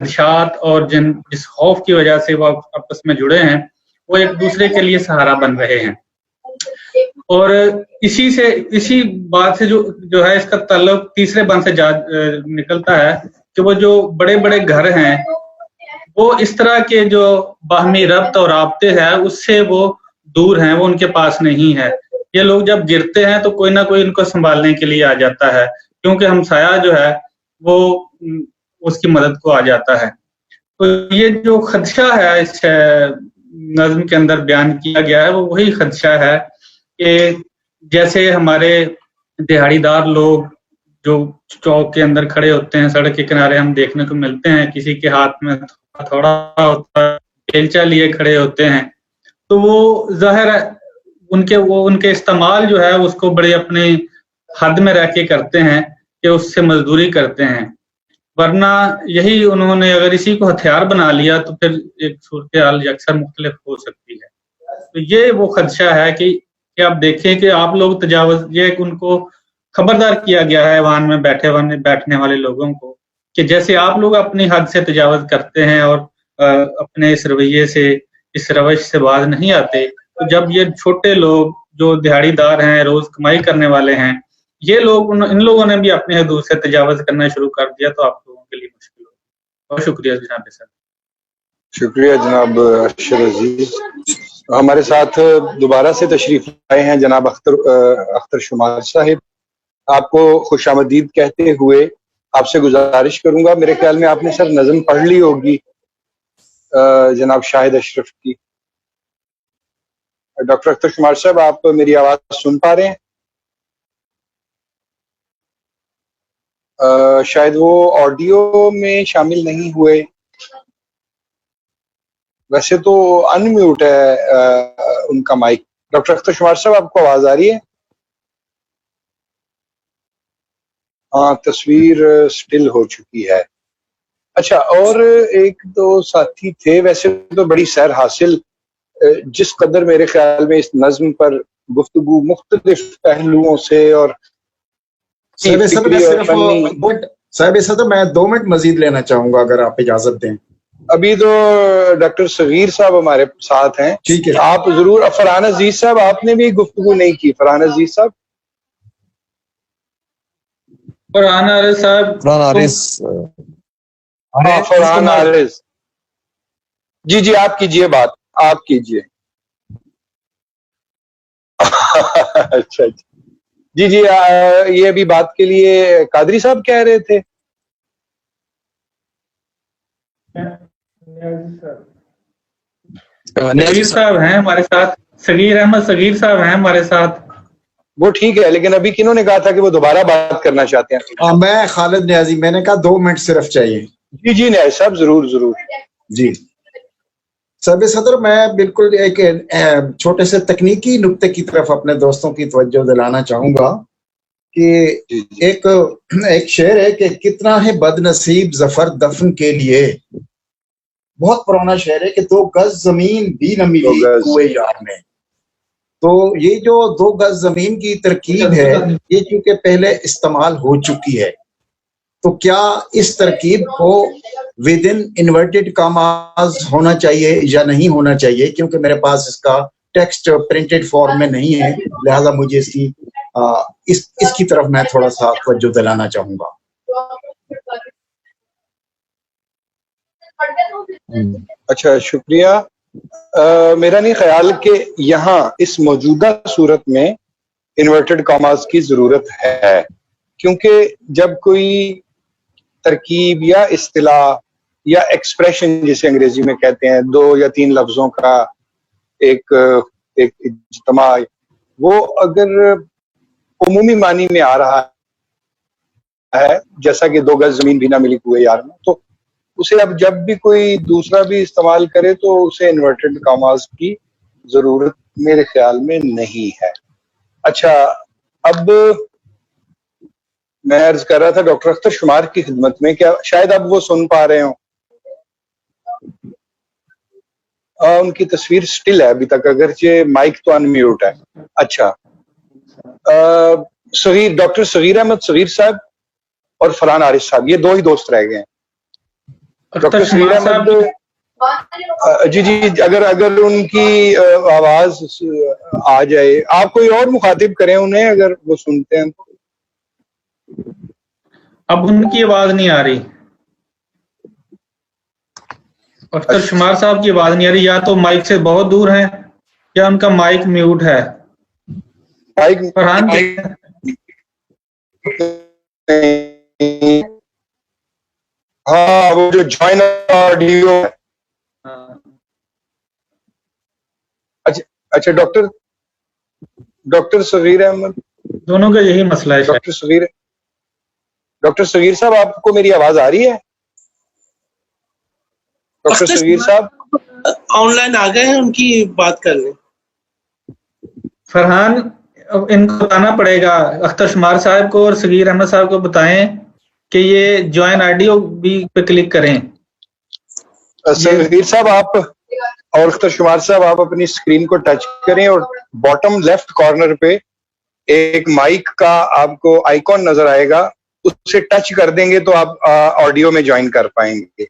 خدشات اور جس خوف کی وجہ سے وہ آپس میں جڑے ہیں وہ ایک دوسرے کے لیے سہارا بن رہے ہیں. اور اسی بات سے جو ہے اس کا تعلق تیسرے بند سے نکلتا ہے کہ وہ جو بڑے بڑے گھر ہیں وہ اس طرح کے جو باہمی ربط اور رابطے ہیں اس سے وہ دور ہیں، وہ ان کے پاس نہیں ہے. یہ لوگ جب گرتے ہیں تو کوئی نہ کوئی ان کو سنبھالنے کے لیے آ جاتا ہے، کیونکہ ہمسایہ جو ہے وہ اس کی مدد کو آ جاتا ہے. تو یہ جو خدشہ ہے اس نظم کے اندر بیان کیا گیا ہے وہ وہی خدشہ ہے کہ جیسے ہمارے دہاڑی دار لوگ جو چوک کے اندر کھڑے ہوتے ہیں، سڑک کے کنارے ہم دیکھنے کو ملتے ہیں، کسی کے ہاتھ میں ہتھوڑا ہوتا ہے، بیلچا لیے کھڑے ہوتے ہیں، تو وہ ظاہر ہے ان کے استعمال جو ہے اس کو بڑے اپنے حد میں رہ کے کرتے ہیں کہ اس سے مزدوری کرتے ہیں. ورنہ یہی انہوں نے اگر اسی کو ہتھیار بنا لیا تو پھر ایک صورتحال اکثر مختلف ہو سکتی ہے. تو یہ وہ خدشہ ہے کہ آپ دیکھیں کہ آپ لوگ تجاوز، یہ ان کو خبردار کیا گیا ہے ایوان میں بیٹھنے والے لوگوں کو کہ جیسے آپ لوگ اپنی حد سے تجاوز کرتے ہیں اور اپنے اس رویے سے، اس روش سے باز نہیں آتے، تو جب یہ چھوٹے لوگ جو دہاڑی دار ہیں، روز کمائی کرنے والے ہیں، یہ لوگ ان لوگوں نے بھی اپنے حدود سے تجاوز کرنا شروع کر دیا تو آپ لوگوں کے لیے مشکل ہو. بہت شکریہ جناب صاحب. شکریہ جناب اشر عزیز. ہمارے ساتھ دوبارہ سے تشریف لائے ہیں جناب اختر شمار صاحب. آپ کو خوش آمدید کہتے ہوئے آپ سے گزارش کروں گا، میرے خیال میں آپ نے سر نظم پڑھ لی ہوگی جناب شاہد اشرف کی. ڈاکٹر اختر شمار صاحب آپ میری آواز سن پا رہے ہیں؟ شاید وہ آڈیو میں شامل نہیں ہوئے. ویسے تو ان میوٹ ہے ان کا مائک. ڈاکٹر اختر شمار صاحب آپ کو آواز آ رہی ہے؟ ہاں، تصویر سٹل ہو چکی ہے. اچھا، اور ایک دو ساتھی تھے، ویسے تو بڑی سیر حاصل، جس قدر میرے خیال میں اس نظم پر گفتگو مختلف پہلوؤں سے اور صاحب صدر میں 2 منٹ مزید لینا چاہوں گا اگر آپ اجازت دیں. ابھی تو ڈاکٹر صغیر صاحب ہمارے ساتھ ہیں. ٹھیک ہے، آپ ضرور. فرحان عزیز صاحب آپ نے بھی گفتگو نہیں کی. فرحان عزیز صاحب. فرحان عارض صاحب. فرحان عارض جی آپ کیجئے بات، آپ کیجئے. اچھا جی یہ ابھی بات کے لیے قادری صاحب کہہ رہے تھے. صغیر صاحب ہیں ہمارے ساتھ، صغیر احمد صغیر صاحب ہیں ہمارے ساتھ. وہ ٹھیک ہے، لیکن ابھی کنہوں نے کہا تھا کہ وہ دوبارہ بات کرنا چاہتے ہیں؟ میں خالد نیازی، میں نے کہا 2 منٹ صرف چاہیے. جی نیازی صاحب ضرور. جی سب صدر، میں بالکل ایک چھوٹے سے تکنیکی نکتے کی طرف اپنے دوستوں کی توجہ دلانا چاہوں گا کہ ایک شعر ہے کہ کتنا ہے بد نصیب ظفر دفن کے لیے. بہت پرانا شعر ہے کہ 2 گز زمین بھی نہ ملی کوئے یار میں. تو یہ جو 2 گز زمین کی ترکیب ہے یہ چونکہ پہلے استعمال ہو چکی ہے، تو کیا اس ترکیب کو ود ان انورٹڈ کاماز ہونا چاہیے یا نہیں ہونا چاہیے؟ کیونکہ میرے پاس اس کا ٹیکسٹ پرنٹڈ فارم میں نہیں ہے، لہذا مجھے اس کی طرف میں تھوڑا سا توجہ دلانا چاہوں گا. اچھا شکریہ. میرا نہیں خیال کہ یہاں اس موجودہ صورت میں انورٹڈ کاماز کی ضرورت ہے، کیونکہ جب کوئی ترکیب یا اصطلاح یا ایکسپریشن جسے انگریزی میں کہتے ہیں 2 یا 3 لفظوں کا ایک اجتماع، وہ اگر عمومی معنی میں آ رہا ہے جیسا کہ 2 گز زمین بھی نہ ملی کوئے یار میں، تو اسے اب جب بھی کوئی دوسرا بھی استعمال کرے تو اسے انورٹڈ کاماز کی ضرورت میرے خیال میں نہیں ہے. اچھا، اب میں عرض کر رہا تھا ڈاکٹر اختر شمار کی خدمت میں، کیا شاید اب وہ سن پا رہے ہوں؟ ان کی تصویر سٹل ہے ابھی تک، اگرچہ مائک تو ان میوٹ ہے. اچھا، ڈاکٹر صغیر احمد صغیر صاحب اور فرحان عارض صاحب، یہ 2 ہی دوست رہ گئے ہیں. अख्तर डॉक्टर समीर शुमार साहब अहमद, जी जी, अगर उनकी आवाज आ जाए, आप कोई और मुखातिब करें उन्हें, अगर वो सुनते हैं तो। अब उनकी आवाज नहीं आ रही, अख्तर शुमार साहब की आवाज नहीं आ रही, या तो माइक से बहुत दूर हैं या उनका माइक म्यूट है। माइक फरहान, हाँ, वो जो जॉइन ऑडियो। अच्छा अच्छा, डॉक्टर सगीर अहमद, दोनों का यही मसला है शायद। डॉक्टर सगीर साहब, आपको मेरी आवाज आ रही है? डॉक्टर सगीर साहब ऑनलाइन आ गए हैं, उनकी बात कर लें। फरहान, अब इनको बताना पड़ेगा, अख्तर शुमार साहब को और सगीर अहमद साहब को बताएं कि ये ज्वाइन ऑडियो भी पे क्लिक करें। सगीर साहब आप और अख्तर शुमार साहब, आप अपनी स्क्रीन को टच करें और बॉटम लेफ्ट कॉर्नर पे एक माइक का आपको आइकॉन नजर आएगा, उससे टच कर देंगे तो आप ऑडियो में ज्वाइन कर पाएंगे।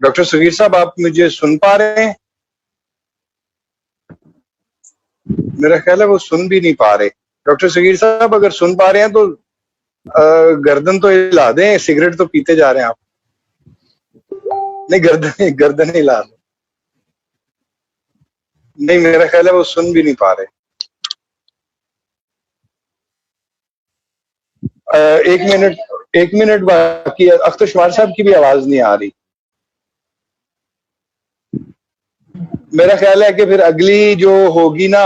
डॉक्टर सगीर साहब, आप मुझे सुन पा रहे हैं? मेरा ख्याल है वो सुन भी नहीं पा रहे। डॉक्टर सगीर साहब, अगर सुन पा रहे हैं तो गर्दन तो हिला दें, सिगरेट तो पीते जा रहे हैं आप। नहीं, गर्दन हिला दें। नहीं, मेरा ख्याल है वो सुन भी नहीं पा रहे। एक मिनट बाकी है। अख्तर शुमार साहब की भी आवाज नहीं आ रही। मेरा ख्याल है कि फिर अगली जो होगी ना,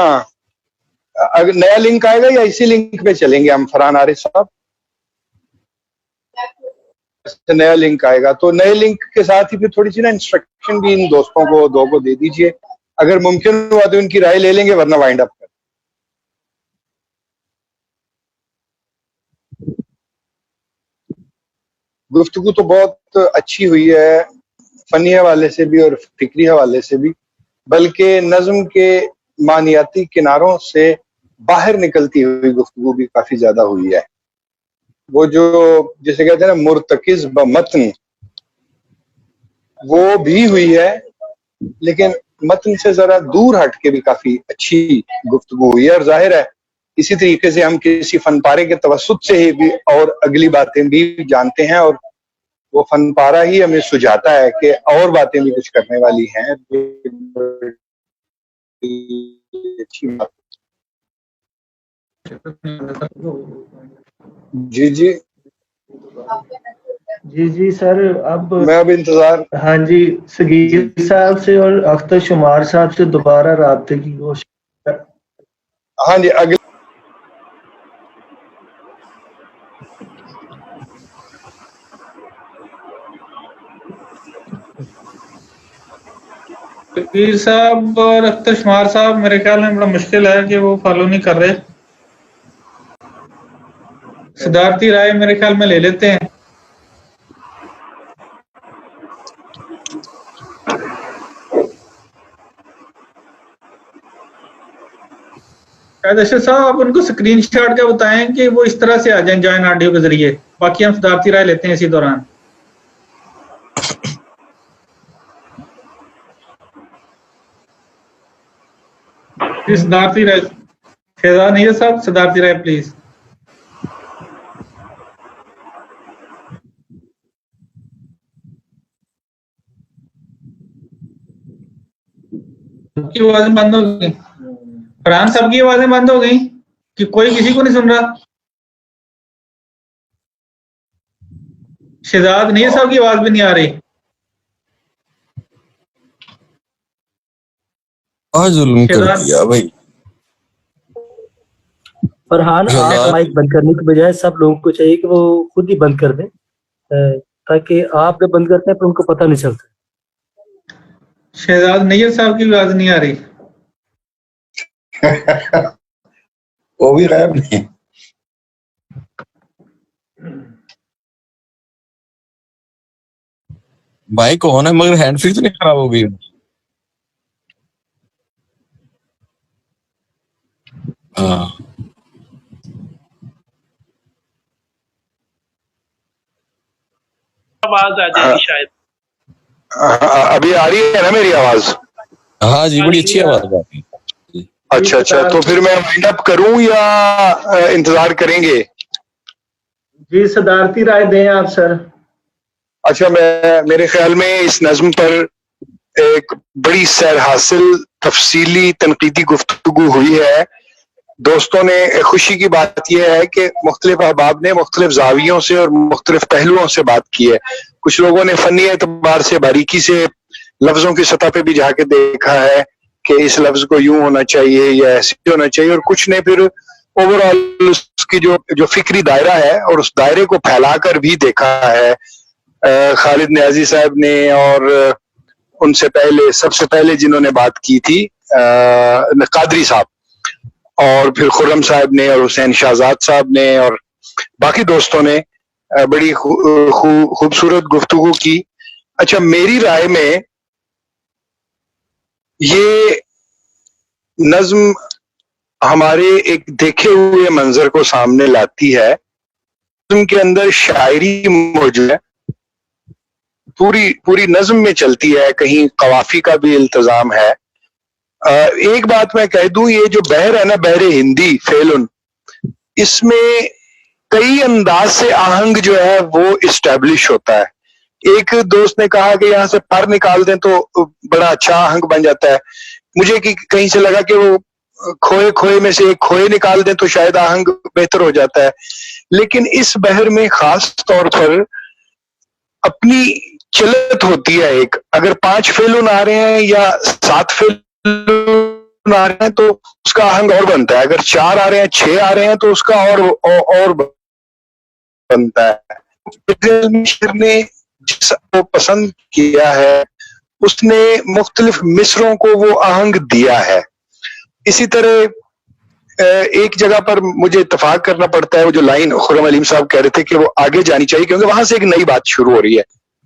अगर नया लिंक आएगा या इसी लिंक पे चलेंगे हम, फरहान आरिफ साहब? नया लिंक आएगा तो नए लिंक के साथ ही फिर थोड़ी सी ना इंस्ट्रक्शन भी इन दोस्तों को दो को दे दीजिए, अगर मुमकिन हुआ तो इनकी राय ले लेंगे, वरना वाइंड अप कर। गुफ्तगू तो बहुत अच्छी हुई है, फनी हवाले से भी और फिक्री हवाले से भी, बल्कि नज्म के मानियाती किनारों से बाहर निकलती हुई गुफ्तगू भी काफी ज्यादा हुई है। वो जो जिसे कहते हैं ना मुर्तकिज ब मतन, वो भी हुई है, लेकिन मतन से जरा दूर हट के भी काफी अच्छी गुफ्तगू हुई है। और जाहिर है इसी तरीके से हम किसी फनपारे के तवस्सुत से ही भी और अगली बातें भी जानते हैं, और वो फनपारा ही हमें सुझाता है कि और बातें भी कुछ करने वाली हैं। अच्छी बात। जी जी जी जी सर, अब मैं अब इंतजार। हाँ जी, सगीर साहब से और अख्तर शुमार साहब से दोबारा राब्ते की कोशिश। हाँ जी, अगले सगीर साहब और अख्तर शुमार साहब, मेरे ख्याल में बड़ा मुश्किल है कि वो फॉलो नहीं कर रहे। सिद्धार्थी राय मेरे ख्याल में ले लेते हैं। कायदेशीर साहब, आप उनको स्क्रीनशॉट का बताएं कि वो इस तरह से आ जाएं जॉइन ऑडियो के जरिए, बाकी हम सिद्धार्थी राय लेते हैं इसी दौरान। सिद्धार्थी राय, शहजाद नहीं है साहब, सिद्धार्थी राय प्लीज। सबकी आवाजें बंद हो गई। फरहान, सबकी आवाजें बंद हो गई कि कोई किसी को नहीं सुन रहा? शहजाद नहीं है साहब की आवाज भी नहीं आ रही। जुल्म कर दिया भाई। फरहान, आप माइक बंद करने के बजाय सब लोगों को चाहिए कि वो खुद ही बंद कर दें, ताकि आप जब बंद करते हैं तो उनको पता नहीं चलता। शहजाद नैयर साहब की आवाज नहीं आ रही। वो भी गायब नहीं। बाइक ऑन है मगर हैंड फ्री तो नहीं खराब हो गई? हाँ, आवाज आ जाएगी शायद। अभी आ रही है ना मेरी आवाज? हाँ जी, बड़ी अच्छी आवाज आ रही है। अच्छा, तो फिर मैं वाइंड अप करूं या इंतजार करेंगे? जी सदारती राय दें आप सर। अच्छा, मेरे ख्याल में इस नज्म पर एक बड़ी सैर हासिल तफसीली तनकीदी गुफ्तगू हुई है। दोस्तों ने, खुशी की बात यह है कि मुख्तलिफ अहबाब ने मुख्तलिफ जावियों से और मुख्तलिफ पहलुओं से बात की है। कुछ लोगों ने फनी एतबार से बारीकी से लफ्जों की सतह पे भी जाके देखा है कि इस लफ्ज को यूं होना चाहिए या ऐसे होना चाहिए, और कुछ ने फिर ओवरऑल उसकी जो फिक्री दायरा है और उस दायरे को फैलाकर भी देखा है। खालिद नियाजी साहब ने, और उनसे पहले सबसे पहले जिन्होंने बात की थी कादरी साहब, और फिर खुर्रम साहब ने, और हुसैन शहजाद साहब ने, और बाकी दोस्तों ने बड़ी खूबसूरत गुफ्तगू की। अच्छा, मेरी राय में ये नज्म हमारे एक देखे हुए मंजर को सामने लाती है। नज्म के अंदर शायरी मौजूद है, पूरी नज्म में चलती है, कहीं कवाफी का भी इल्तजाम है। एक बात मैं कह दूं, ये जो बहर है ना, बहर हिंदी फेलुन, इसमें कई अंदाज से आहंग जो है वो इस्टेब्लिश होता है। एक दोस्त ने कहा कि यहाँ से पर निकाल दें तो बड़ा अच्छा आहंग बन जाता है। मुझे कहीं से लगा कि वो खोए में से एक खोए निकाल दें तो शायद आहंग बेहतर हो जाता है। लेकिन इस बहर में खास तौर पर अपनी चलत होती है। एक अगर 5 फेलुन आ रहे हैं या 7 फेलुन आ रहे हैं तो उसका आहंग और बनता है। अगर 4 आ रहे हैं, 6 आ रहे हैं तो उसका और बनता है। ने जिसको पसंद किया है उसने मुख्तलिफ मिसरों को वो आहंग दिया है। इसी तरह एक जगह पर मुझे इत्तेफाक करना पड़ता है, वो जो लाइन खुर्रम अलीम साहब कह रहे थे कि वो आगे जानी चाहिए क्योंकि वहां से एक नई बात शुरू हो रही है,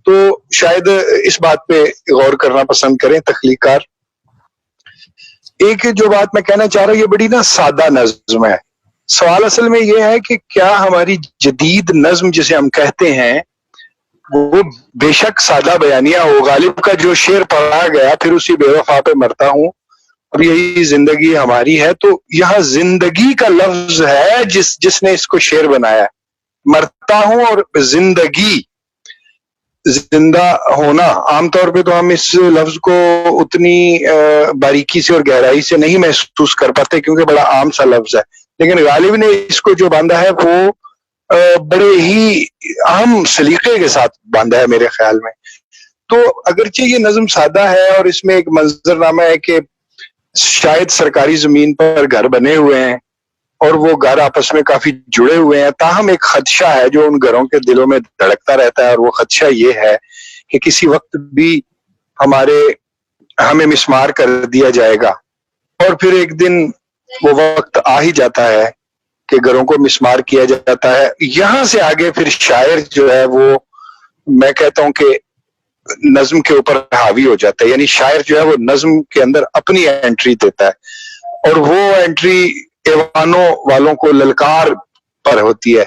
तो शायद इस बात पे गौर करना पसंद करें तख्लीकार। एक जो बात मैं कहना चाह रहा हूं, ये बड़ी ना सादा नज्म है। सवाल असल में ये है कि क्या हमारी जदीद नज्म जिसे हम कहते हैं वो बेशक सादा बयानिया हो। गालिब का जो शेर पढ़ा गया, फिर उसी बेवफा पे मरता हूं और यही जिंदगी हमारी है, तो यहाँ जिंदगी का लफ्ज है जिसने इसको शेर बनाया। मरता हूं और जिंदगी, जिंदा होना, आमतौर पे तो हम इस लफ्ज को उतनी बारीकी से और गहराई से नहीं महसूस कर पाते क्योंकि बड़ा आम सा लफ्ज है, लेकिन गालिब ने इसको जो बांधा है वो बड़े ही अहम सलीके के साथ बांधा है मेरे ख्याल में। तो अगरचे ये नज्म सादा है और इसमें एक मंजरनामा है कि शायद सरकारी जमीन पर घर बने हुए हैं और वो घर आपस में काफी जुड़े हुए हैं, ताहम एक खदशा है जो उन घरों के दिलों में धड़कता रहता है, और वो खदशा ये है कि किसी वक्त भी हमें मिसमार कर दिया जाएगा। और फिर एक दिन वो वक्त आ ही जाता है कि घरों को मिसमार किया जाता है। यहां से आगे फिर शायर जो है वो, मैं कहता हूं कि नज्म के ऊपर हावी हो जाता है, यानी शायर जो है वो नज्म के अंदर अपनी एंट्री देता है और वो एंट्री ऐवानों वालों को ललकार पर होती है।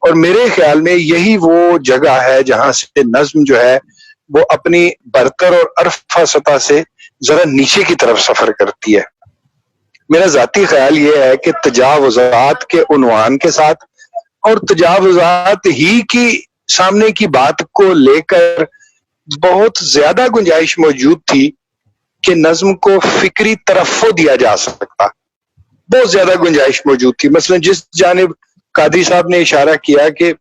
और मेरे ख्याल में यही वो जगह है जहां से नज्म जो है वो अपनी बरतर और अरफा सतह से जरा नीचे की तरफ सफर करती है। मेरा जाती ख्याल ये है कि तजावुज़ात के उन्वान के साथ और तजावुज़ात ही की सामने की बात को लेकर बहुत ज्यादा गुंजाइश मौजूद थी कि नज्म को फिक्री तरफ़्फ़ो दिया जा सकता, बहुत ज्यादा गुंजाइश मौजूद थी। मसलन जिस जानिब कादरी साहब ने इशारा किया कि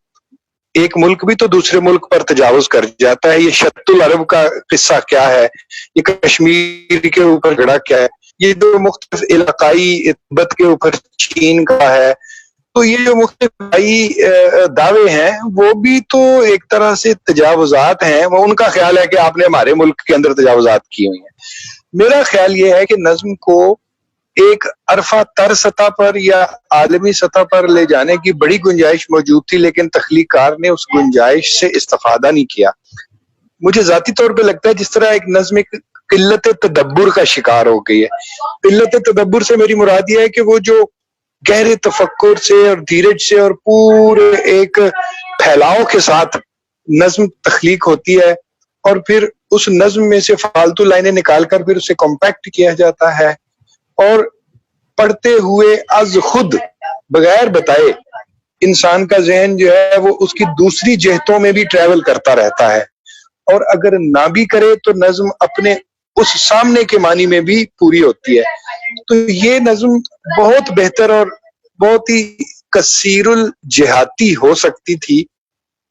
एक मुल्क भी तो दूसरे मुल्क पर तजावुज कर जाता है, ये शत्तुल अरब का किस्सा क्या है, ये कश्मीर के ऊपर झगड़ा क्या है, ये जो मुख्तलिफ इलाकाई इत्बत के ऊपर चीन का है, तो ये जो मुख्तलिफ दावे हैं वो भी तो एक तरह से तजावुजात हैं। वो उनका ख्याल है कि आपने हमारे मुल्क के अंदर तजावुजात की हुई हैं। मेरा ख्याल ये है कि नज्म को एक अरफा तर सतह पर या आलमी सतह पर ले जाने की बड़ी गुंजाइश मौजूद थी, लेकिन तख्लीकार ने उस गुंजाइश से इस्तेफादा नहीं किया। मुझे जाती तौर पे लगता है जिस तरह एक नज्म एक किल्लत तदब्बुर का शिकार हो गई है। किल्लत तदब्बुर से मेरी मुराद ये है कि वो जो गहरे तफक्कुर से और धीरज से और पूरे एक फैलाव के साथ نظم تخلیق ہوتی ہے اور پھر اس نظم میں سے فالتو لائنیں نکال کر پھر اسے کمپیکٹ کیا جاتا ہے اور پڑھتے ہوئے از خود بغیر بتائے انسان کا ذہن جو ہے وہ اس کی دوسری جہتوں میں بھی ٹریول کرتا رہتا ہے، اور اگر نہ بھی کرے تو نظم اپنے اس سامنے کے معنی میں بھی پوری ہوتی ہے۔ تو یہ نظم بہت بہتر اور بہت ہی کثیر الجہاتی ہو سکتی تھی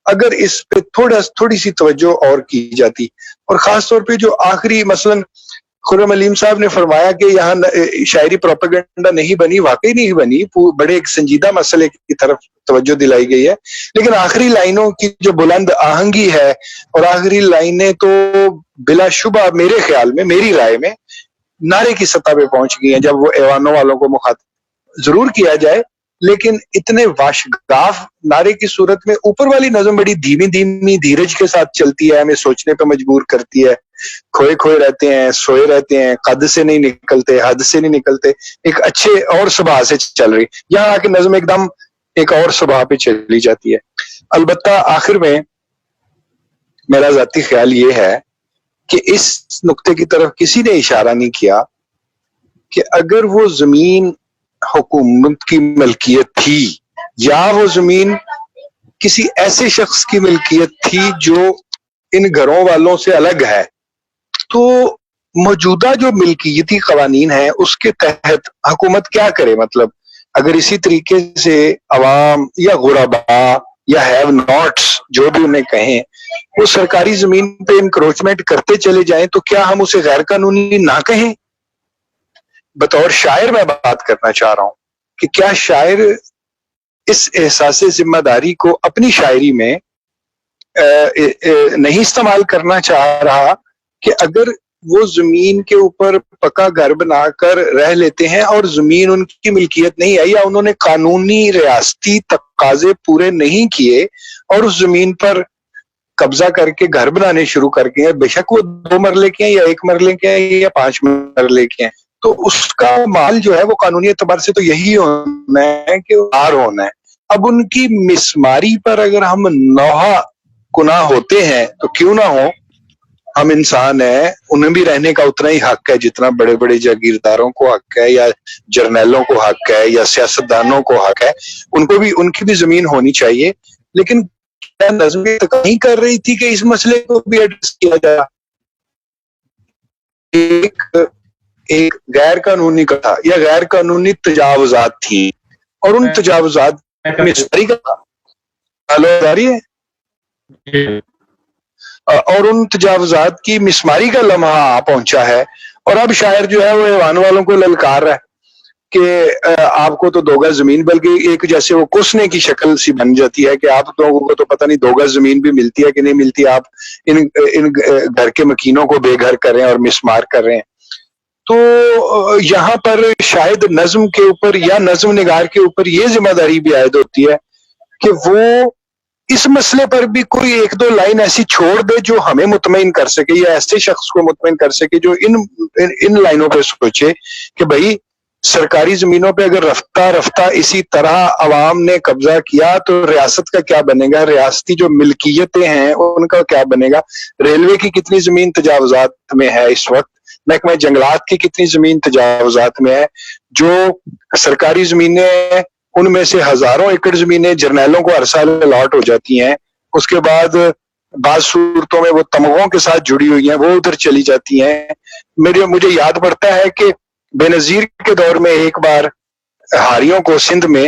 اگر اس پہ تھوڑی سی توجہ اور کی جاتی، اور خاص طور پہ جو آخری مثلاً خرم علیم صاحب نے فرمایا کہ یہاں شاعری پروپیگنڈا نہیں بنی، واقعی نہیں بنی، بڑے ایک سنجیدہ مسئلے کی طرف توجہ دلائی گئی ہے، لیکن آخری لائنوں کی جو بلند آہنگی ہے اور آخری لائنیں تو بلا شبہ میرے خیال میں، میری رائے میں نعرے کی سطح پہ پہنچ گئی ہیں۔ جب وہ ایوانوں والوں کو مخاطب ضرور کیا جائے، لیکن اتنے واشگاف نعرے کی صورت میں اوپر والی نظم بڑی دھیمی دھیمی دھیرج کے ساتھ چلتی ہے، ہمیں سوچنے پہ مجبور کرتی ہے، کھوئے کھوئے رہتے ہیں، سوئے رہتے ہیں، قد سے نہیں نکلتے، حد سے نہیں نکلتے، ایک اچھے اور صبح سے چل رہی، یہاں آ کے نظم ایک دم ایک اور صبح پہ چلی جاتی ہے۔ البتہ آخر میں میرا ذاتی خیال یہ ہے کہ اس نقطے کی طرف کسی نے اشارہ نہیں کیا کہ اگر وہ زمین حکومت کی ملکیت تھی یا وہ زمین کسی ایسے شخص کی ملکیت تھی جو ان گھروں والوں سے الگ ہے، تو موجودہ جو ملکیتی قوانین ہیں اس کے تحت حکومت کیا کرے؟ مطلب اگر اسی طریقے سے عوام یا غربا یا ہیو ناٹس جو بھی انہیں کہیں وہ سرکاری زمین پہ انکروچمنٹ کرتے چلے جائیں تو کیا ہم اسے غیر قانونی نہ کہیں؟ بطور شاعر میں بات کرنا چاہ رہا ہوں کہ کیا شاعر اس احساس ذمہ داری کو اپنی شاعری میں نہیں استعمال کرنا چاہ رہا کہ اگر وہ زمین کے اوپر پکا گھر بنا کر رہ لیتے ہیں اور زمین ان کی ملکیت نہیں ہے یا انہوں نے قانونی ریاستی تقاضے پورے نہیں کیے اور اس زمین پر قبضہ کر کے گھر بنانے شروع کر کے ہیں، بے شک وہ 2 مرلے کے ہیں یا 1 مرلے کے ہیں یا 5 مرلے کے ہیں، تو اس کا مال جو ہے وہ قانونی اعتبار سے تو یہی ہونا ہے کہ دار ہونا ہے۔ اب ان کی مسماری پر اگر ہم نوحہ گناہ ہوتے ہیں تو کیوں نہ ہو، ہم انسان ہیں، انہیں بھی رہنے کا اتنا ہی حق ہے جتنا بڑے بڑے جاگیرداروں کو حق ہے یا جرنیلوں کو حق ہے یا سیاستدانوں کو حق ہے، ان کی بھی زمین ہونی چاہیے۔ لیکن کیا نظم نہیں کر رہی تھی کہ اس مسئلے کو بھی ایڈریس کیا جائے؟ ایک غیر قانونی تھا یا غیر قانونی تجاوزات تھیں اور ان تجاوزات میں اور ان تجاوزات کی مسماری کا لمحہ آ پہنچا ہے، اور اب شاعر جو ہے وہ ایوان والوں کو للکار رہا ہے کہ آپ کو تو 2 گز زمین، بلکہ ایک جیسے وہ کوسنے کی شکل سی بن جاتی ہے کہ آپ لوگوں کو تو پتہ نہیں 2 گز زمین بھی ملتی ہے کہ نہیں ملتی، آپ ان گھر کے مکینوں کو بے گھر کر رہے ہیں اور مسمار کر رہے ہیں۔ تو یہاں پر شاید نظم کے اوپر یا نظم نگار کے اوپر یہ ذمہ داری بھی عائد ہوتی ہے کہ وہ اس مسئلے پر بھی کوئی 1-2 لائن ایسی چھوڑ دے جو ہمیں مطمئن کر سکے یا ایسے شخص کو مطمئن کر سکے جو ان لائنوں پہ سوچے کہ بھائی سرکاری زمینوں پہ اگر رفتہ رفتہ اسی طرح عوام نے قبضہ کیا تو ریاست کا کیا بنے گا، ریاستی جو ملکیتیں ہیں ان کا کیا بنے گا، ریلوے کی کتنی زمین تجاوزات میں ہے اس وقت، محکمہ جنگلات کی کتنی زمین تجاوزات میں ہے، جو سرکاری زمینیں ان میں سے ہزاروں ایکڑ زمینیں جرنیلوں کو ہر سال الاٹ ہو جاتی ہیں، اس کے بعد بعض صورتوں میں وہ تمغوں کے ساتھ جڑی ہوئی ہیں وہ ادھر چلی جاتی ہیں۔ مجھے یاد پڑتا ہے کہ بے نظیر کے دور میں ایک بار ہاریوں کو سندھ میں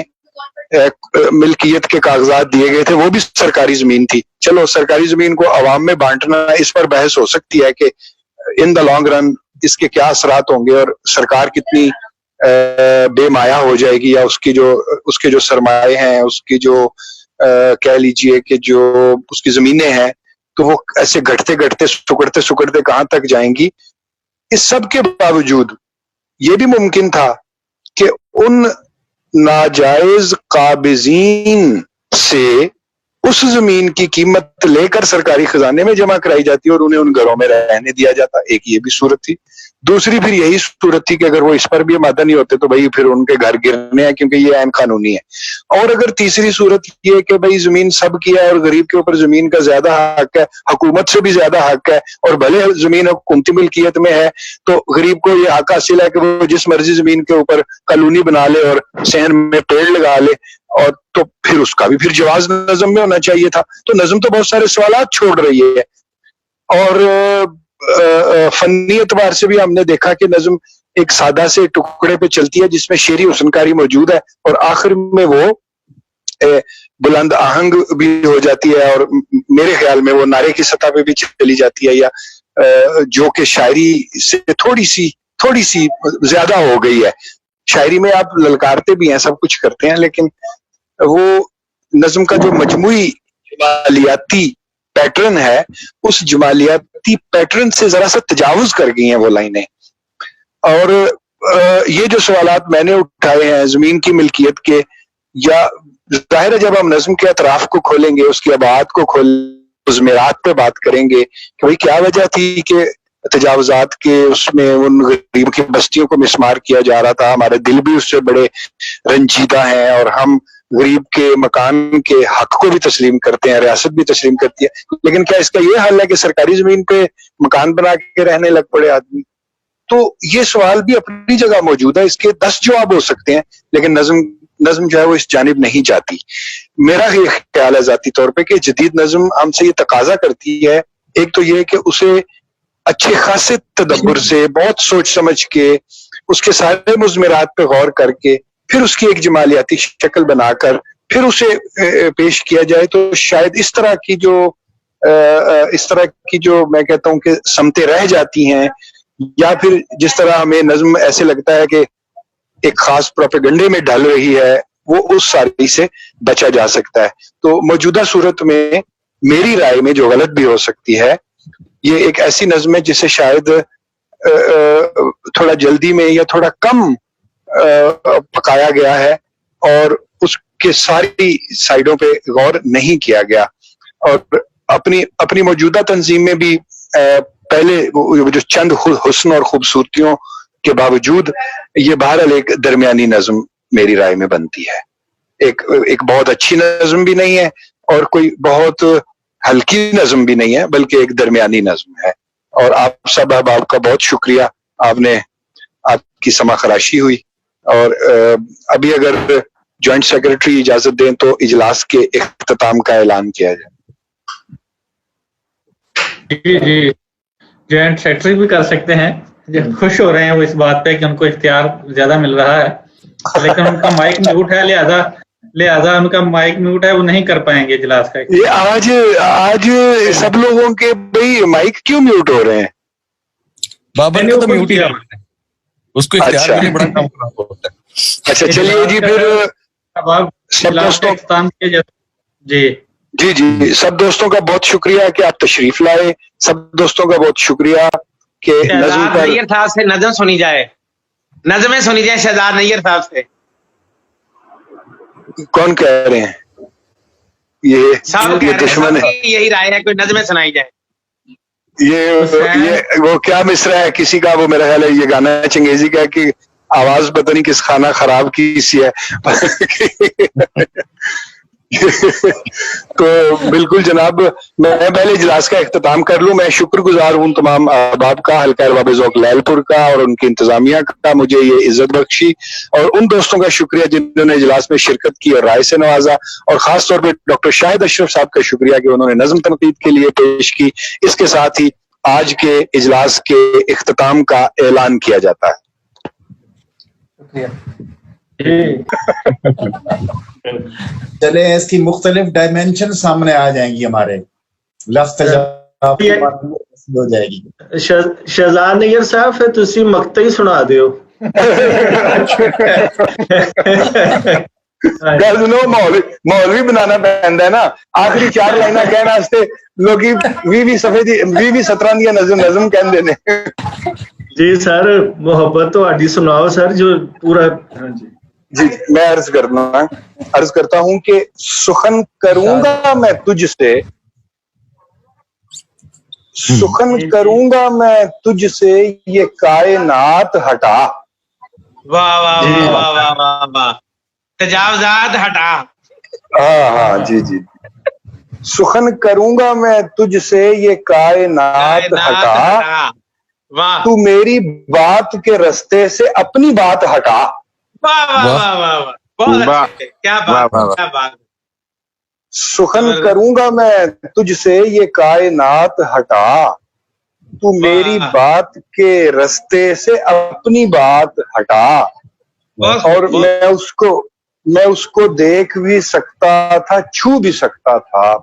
ملکیت کے کاغذات دیے گئے تھے، وہ بھی سرکاری زمین تھی۔ چلو سرکاری زمین کو عوام میں بانٹنا اس پر بحث ہو سکتی ہے کہ ان دا لانگ رن اس کے کیا اثرات ہوں گے اور سرکار کتنی بے مایا ہو جائے گی، یا اس کے جو سرمایے ہیں، اس کی جو کہہ لیجئے کہ جو اس کی زمینیں ہیں تو وہ ایسے گھٹتے گھٹتے سکڑتے کہاں تک جائیں گی۔ اس سب کے باوجود یہ بھی ممکن تھا کہ ان ناجائز قابضین سے اس زمین کی قیمت لے کر سرکاری خزانے میں جمع کرائی جاتی اور انہیں ان گھروں میں رہنے دیا جاتا، ایک یہ بھی صورت تھی۔ दूसरी फिर यही सूरत थी कि अगर वो इस पर भी मादा नहीं होते तो भाई फिर उनके घर गिरने हैं, क्योंकि ये ऐन कानूनी है। और अगर तीसरी सूरत ये है कि भाई जमीन सब की है और गरीब के ऊपर जमीन का ज्यादा हक है, हुकूमत से भी ज्यादा हक है, और भले जमीन हुकूमती मिल्कियत में है तो गरीब को ये हक हासिल है कि वो जिस मर्जी जमीन के ऊपर कॉलोनी बना ले और सहन में पेड़ लगा ले, और तो फिर उसका भी फिर जवाज नज़म में होना चाहिए था। तो नज़म तो बहुत सारे सवालात छोड़ रही है। और फनी एतबार से भी हमने देखा कि नज़म एक सादा से टुकड़े पे चलती है जिसमें शेरी हुस्नकारी मौजूद है, और आखिर में वो बुलंद आहंग भी हो जाती है, और मेरे ख्याल में वो नारे की सतह पे भी चली जाती है, या जो कि शायरी से थोड़ी सी ज्यादा हो गई है। शायरी में आप ललकारते भी हैं, सब कुछ करते हैं, लेकिन वो नज़म का जो मजमूई जमालियाती पैटर्न है, उस जमालियाती पैटर्न से जरा सा तजावुज कर गई हैं वो लाइनें। और ये जो सवालात मैंने उठाए हैं जमीन की मिल्कियत के, या जाहिर है जब हम नज़म के अतराफ को खोलेंगे, उसकी आबाद को उज़मेरात पे बात करेंगे कि भाई क्या वजह थी कि तजावुजात के उसमें उन गरीब की बस्तियों को मिसमार किया जा रहा था, हमारे दिल भी उससे बड़े रंजीदा हैं, और हम गरीब के मकान के हक को भी तस्लीम करते हैं, रियासत भी तस्लीम करती है। लेकिन क्या इसका ये हल है कि सरकारी जमीन पे मकान बना के रहने लग पड़े आदमी? तो ये सवाल भी अपनी जगह मौजूद है, इसके 10 जवाब हो सकते हैं, लेकिन नज़म जो है वो इस जानिब नहीं जाती। मेरा ये ख्याल है जाती तौर पे कि जदीद नज़म हमसे ये तकाजा करती है, एक तो ये कि उसे अच्छे खासे तदब्बर से, बहुत सोच समझ के, उसके सारे मुज़मिरात पे गौर करके, फिर उसकी एक जमालियाती शक्ल बनाकर फिर उसे पेश किया जाए, तो शायद इस तरह की जो मैं कहता हूँ कि समतें रह जाती हैं, या फिर जिस तरह हमें नज़म ऐसे लगता है कि एक खास प्रोपेगंडे में ढल रही है, वो उस सारी से बचा जा सकता है। तो मौजूदा सूरत में मेरी राय में जो गलत भी हो सकती है, ये एक ऐसी नज़म है जिसे शायद थोड़ा जल्दी में या थोड़ा कम पकाया गया है, और उसके सारी साइडों पे गौर नहीं किया गया, और अपनी मौजूदा तंजीम में भी पहले जो चंद हुस्न और खूबसूरतियों के बावजूद ये बहरहाल एक दरमियानी नज़म मेरी राय में बनती है। एक बहुत अच्छी नज़म भी नहीं है और कोई बहुत हल्की नज़म भी नहीं है, बल्कि एक दरमियानी नज़म है। और आप सब आपका बहुत शुक्रिया, आपकी समा खराशी हुई, और अभी अगर जॉइंट सेक्रेटरी इजाजत दें तो इजलास के इख्तिताम का ऐलान किया जाए। जी, जॉइंट सेक्रेटरी भी कर सकते हैं। जो खुश हो रहे हैं वो इस बात पे कि उनको इख्तियार ज्यादा मिल रहा है, लेकिन उनका माइक म्यूट है, लिहाजा उनका माइक म्यूट है, वो नहीं कर पाएंगे इजलास का। ये आज सब लोगों के भाई माइक क्यों म्यूट हो रहे हैं? बाबर ने तो म्यूट ही है, उसको इख्तियार भी नहीं, बड़ा काम खराब होता है। अच्छा चलिए जी, फिर सब दोस्तों जी सब दोस्तों का बहुत शुक्रिया कि आप तशरीफ लाए। सब दोस्तों का बहुत शुक्रिया कि नज़म पर नैयर साहब से नज़म सुनी जाए, नज़में सुनी जाए शहजाद नैयर साहब से। कौन कह रहे हैं? ये दुश्मन है, यही राय है, कोई नज़में सुनाई जाए। ये वो क्या मिसरा है किसी का, वो मेरा ख्याल है ये गाना चंगेजी का कि आवाज पता नहीं किस खाना खराब की सी है। तो बिल्कुल जनाब, मैं पहले इजलास का इख्तिताम कर लूं। मैं शुक्रगुजार हूं तमाम अहबाब का, हल्का अरबाब ज़ौक़ लैलपुर का और उनकी इंतजामिया का, मुझे ये इज्जत बख्शी, और उन दोस्तों का शुक्रिया जिन्होंने इजलास में शिरकत की और राय से नवाजा, और खास तौर पे डॉक्टर शाहिद अशरफ साहब का शुक्रिया कि उन्होंने नज़म तनकीद के लिए पेश की। इसके साथ ही आज के इजलास के इख्तिताम का ऐलान किया जाता है। चले, इसकी मुख्तलिफ डायमेंशन सामने आ जाएंगी, हमारे लफ्ज़ हो जाएगी। शहजाद नैयर साहब फिर तुसी मकता ही सुना दियो। मौलवी बनाना पैंदा है ना, आखिरी 4 लाइना कहने वास्ते लोग 20 17 दियां नज़म कहंदे ने। जी सर, मोहब्बत तो आडी सुनाओ सर, जो पूरा। हाँ जी, मैं अर्ज करता हूं कि सुखन करूंगा मैं तुझसे, सुखन करूंगा मैं तुझसे ये कायनात हटा। वाह वाह वाह वाह वाह वाह वाह, तजावजात हटा। हाँ हाँ जी जी। सुखन करूंगा मैं तुझसे ये कायनात हटा, वाह तू मेरी बात के रास्ते से अपनी बात हटा। वाह वाह वाह वाह वाह, बहुत अच्छे, क्या बात, क्या बात। सुखन करूंगा मैं तुझसे ये कायनात हटा, तू मेरी बात के रास्ते से अपनी बात हटा। और मैं उसको देख भी सकता था, छू भी सकता था।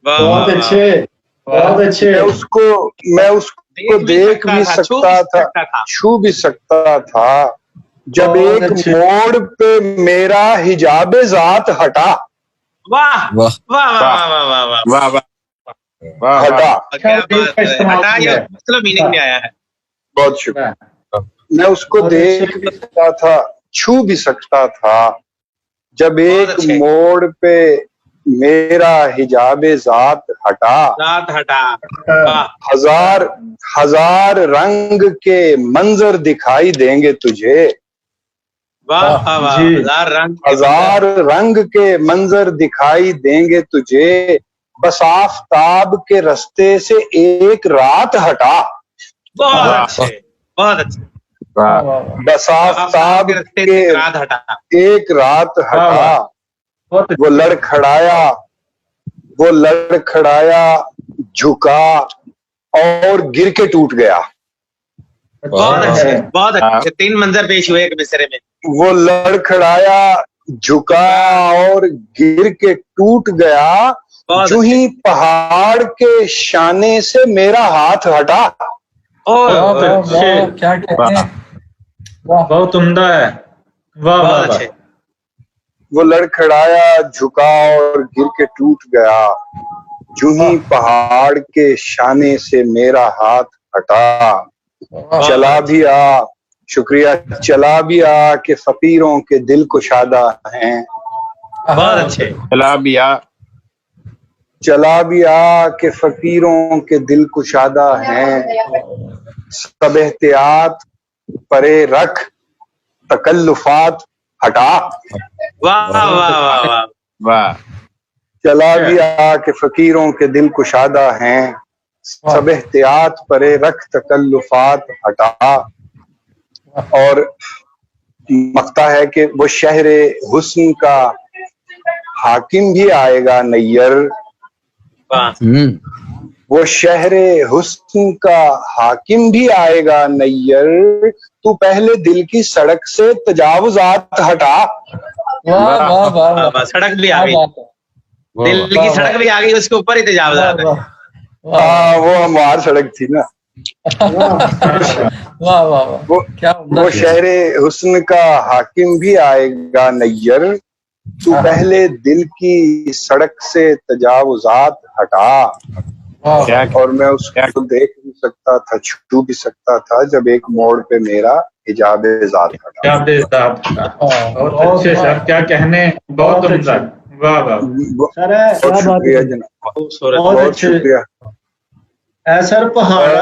बहुत अच्छे, बहुत अच्छे। मैं उसको देख भी सकता था, छू भी सकता था, जब एक मोड़ पे मेरा हिजाबे जात हटा। वाह वाह वाह वाह वाह वाह वाह वाह, हटा। क्या बात है, हटा ये मतलब मीनिंग में आया है। बहुत शुक्रिया। मैं उसको देख भी सकता था, छू भी सकता था, जब एक मोड़ पे मेरा हिजाबे जात हटा। जात हटा। हजार रंग के मंजर दिखाई देंगे तुझे। वाह वाह, हजार रंग के मंजर दिखाई देंगे तुझे, बस आफताब के रास्ते से एक रात हटा। बहुत अच्छे, बहुत अच्छे। बस आफताब के एक रात हटा, वो लड़खड़ाया झुका और गिर के टूट गया। बहुत अच्छे, बहुत अच्छे। 3 मंजर पेश हुए एक मिसरे में। वो लड़खड़ाया झुका और गिर के टूट गया, जो ही पहाड़ के शाने से मेरा हाथ हटा। क्या कहते हैं, बहुत उम्दा है। वाह वाह। वो लड़खड़ाया झुका और गिर के टूट गया, जो ही पहाड़ के शाने से मेरा हाथ हटा। चला भी आ, शुक्रिया, चला भी आ के फकीरों के दिल कुशादा हैं। बहुत अच्छे। चला भी आ के फकीरों के दिल कुशादा हैं, सब एहतियात परे रख तकल्लुफात हटा। वाह वाह वाह वाह। चला भी आ के फकीरों के दिल कुशादा हैं, सब एहतियात परे रख तकल्लुफात हटा। और मक्ता है कि वो शहरे हुस्न का हाकिम भी आएगा नैयर। वो शहरे हुस्न का हाकिम भी आएगा नैयर, तू पहले दिल की सड़क से तजावुजात हटा। वाह वाह वाह, सड़क भी आ गई, दिल की सड़क भी आ गई, उसके ऊपर ही तजावुजात है। वो हमारी सड़क थी ना। वाह वाह वाह, वो शहरे हुस्न का हाकिम भी आएगा नैयर, तू पहले दिल की सड़क से तजावुजात हटा। और मैं उसको देख भी सकता था, छू भी सकता था, जब एक मोड़ पे मेरा हिजाबे जात हटा। बहुत अच्छे सर, क्या कहने, बहुत उम्दा। वाह वाह बहुत शुक्रिया जनाब, बहुत शुक्रिया। सर पहाड़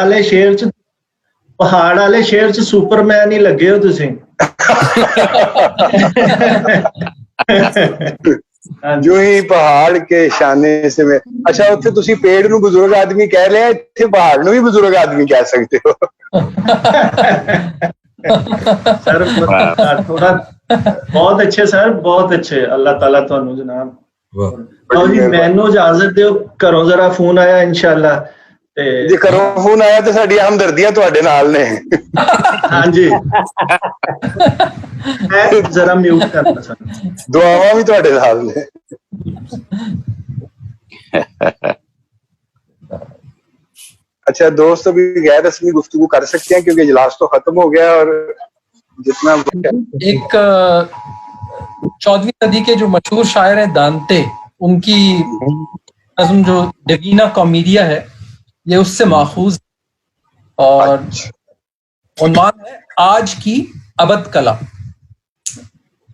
वाले शेर च सुपरमैन ही लगे हो तुसी। जो ही पहाड़ के शाने से मैं, अच्छा उत्थे तुसी पेड़ नू बुजुर्ग आदमी कह रहे, इत्थे पहाड़ नू भी बुजुर्ग आदमी कह सकते हो। सर थोड़ा बहुत अच्छे सर, बहुत अच्छे। अल्लाह ताला तुहानू जनाब। जी मैनू इजाजत दिओ, घरों जरा फोन आया इंशाअल्लाह। जी घरों फोन आया तो साडी हमदर्दियां तुहाडे नाल ने। हाँ जी जरा म्यूट करना सर, दुआवां भी तुहाडे नाल ने। अच्छा दोस्त, अभी गैर रस्मी गुफ्तगू कर सकते हैं क्योंकि इजलास तो खत्म हो गया। और जितना एक 14वीं सदी के जो मशहूर शायर हैं दांते, उनकी नज़्म जो डिवीना कॉमेडिया है, ये उससे माखूज और उन्वान है आज की अबद कला।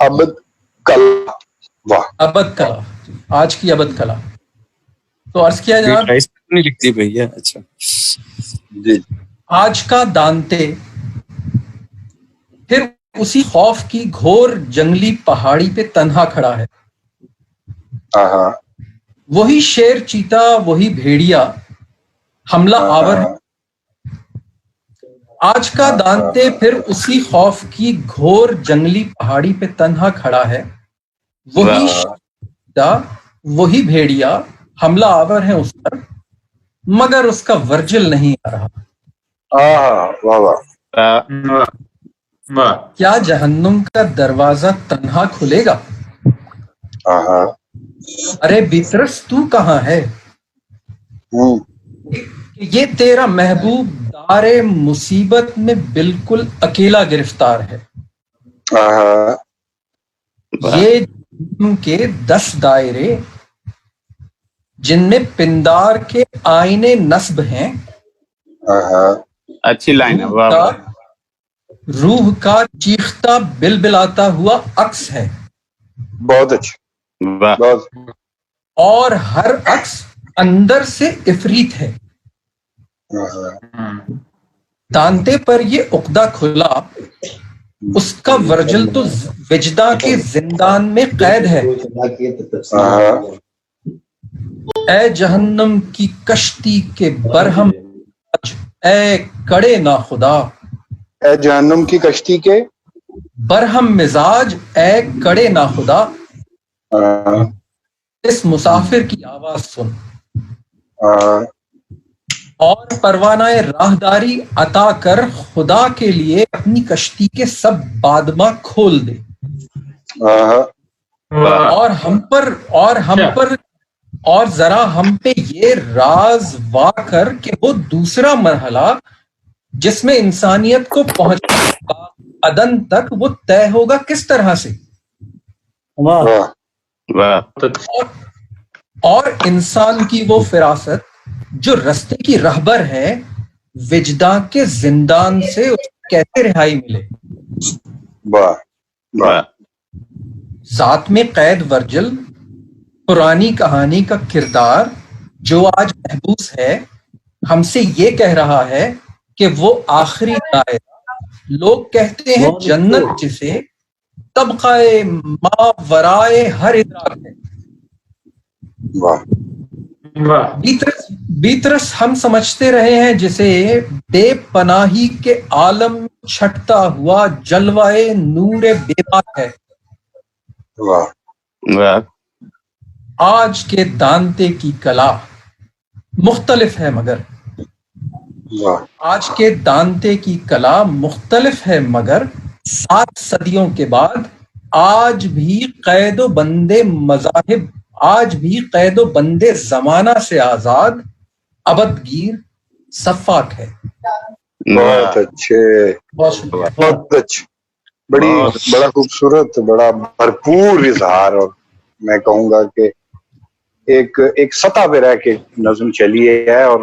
अबद कला, वाह, अबद कला, आज की अबद कला। تو عرض کیا جناب نہیں لکھتی بھیا. اچھا جی آج کا دانتے پھر اسی خوف کی گھور جنگلی پہاڑی پہ تنہا کھڑا ہے. ہاں وہی شیر چیتا وہی بھیڑیا حملہ آور ہے. آج کا دانتے پھر اسی خوف کی گھور جنگلی پہاڑی پہ تنہا کھڑا ہے. وہی شیر چیتا وہی بھیڑیا حملہ آور ہے اس پر مگر اس کا ورجل نہیں آ رہا. واہ واہ. کیا جہنم کا دروازہ تنہا کھلے گا؟ ارے بیترس تو کہاں ہے؟ یہ تیرا محبوب دار مصیبت میں بالکل اکیلا گرفتار ہے. یہ جہنم کے 10 دائرے جن میں پندار کے آئینے نصب ہیں. اچھی لائن ہے. روح کا چیختا بلبلاتا ہوا عکس ہے. بہت اچھا. اور ہر عکس اندر سے عفریت ہے. دانتے پر یہ عقدہ کھلا اس کا ورجل تو وجداں کے زندان میں قید ہے. اے جہنم کی کشتی کے برہم اے کڑے ناخدا. اے جہنم کی کشتی کے برہم مزاج اے کڑے ناخدا. اس مسافر کی آواز سن اور پروانہ راہداری عطا کر خدا کے لیے اپنی کشتی کے سب بادمہ کھول دے. اور ذرا ہم پہ یہ راز وا کر کہ وہ دوسرا مرحلہ جس میں انسانیت کو پہنچنا عدن تک وہ طے ہوگا کس طرح سے. اور انسان کی وہ فراست جو رستے کی رہبر ہے وجداں کے زندان سے اس کو کیسے رہائی ملے. ذات میں قید ورجل پرانی کہانی کا کردار جو آج محبوس ہے ہم سے یہ کہہ رہا ہے کہ وہ آخری دائرہ لوگ کہتے ہیں جنت جسے طبقہ ما ورائے ہر ادراک ہے. بیترس ہم سمجھتے رہے ہیں جسے بے پناہی کے عالم چھٹتا ہوا جلوائے نور بے بات ہے. آج کے دانتے کی کلا مختلف ہے مگر آج کے دانتے کی کلا مختلف ہے مگر 7 صدیوں کے بعد آج بھی قید و بندے مذاہب آج بھی قید و بندے زمانہ سے آزاد ابدگیر صفاق ہے. بہت اچھے. بہت اچھے. بڑا خوبصورت بڑا بھرپور اظہار. اور میں کہوں گا کہ ایک سطح پہ رہ کے نظم چلی ہے. اور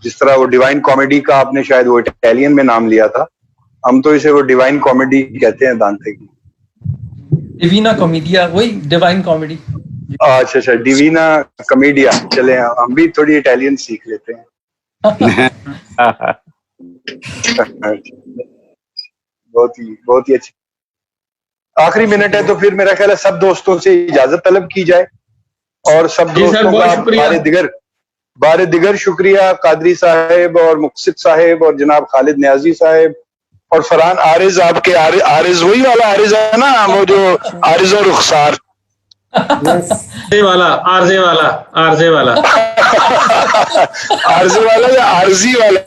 جس طرح وہ ڈیوائن کامیڈی کا آپ نے شاید وہ اٹیلین میں نام لیا تھا, ہم تو اسے وہ ڈیوائن کامیڈی کہتے ہیں دانتے کی. ڈیوینا کامیڈیا وہی ڈیوائن کامیڈی. اچھا ڈیوینا کامیڈیا. چلیں ہم بھی تھوڑی اٹیلین سیکھ لیتے ہیں. بہت ہی اچھی. آخری منٹ ہے تو پھر میرا خیال ہے سب دوستوں سے اجازت طلب کی جائے اور سب دوستوں کا بار دیگر شکریہ. قادری صاحب اور مقصد صاحب اور جناب خالد نیازی صاحب اور فرحان عارض. آپ کے عارض وہی والا عارض ہے نا, وہ جو عارض و رخسار عارضے والا عارضے والا یا عارضی والا.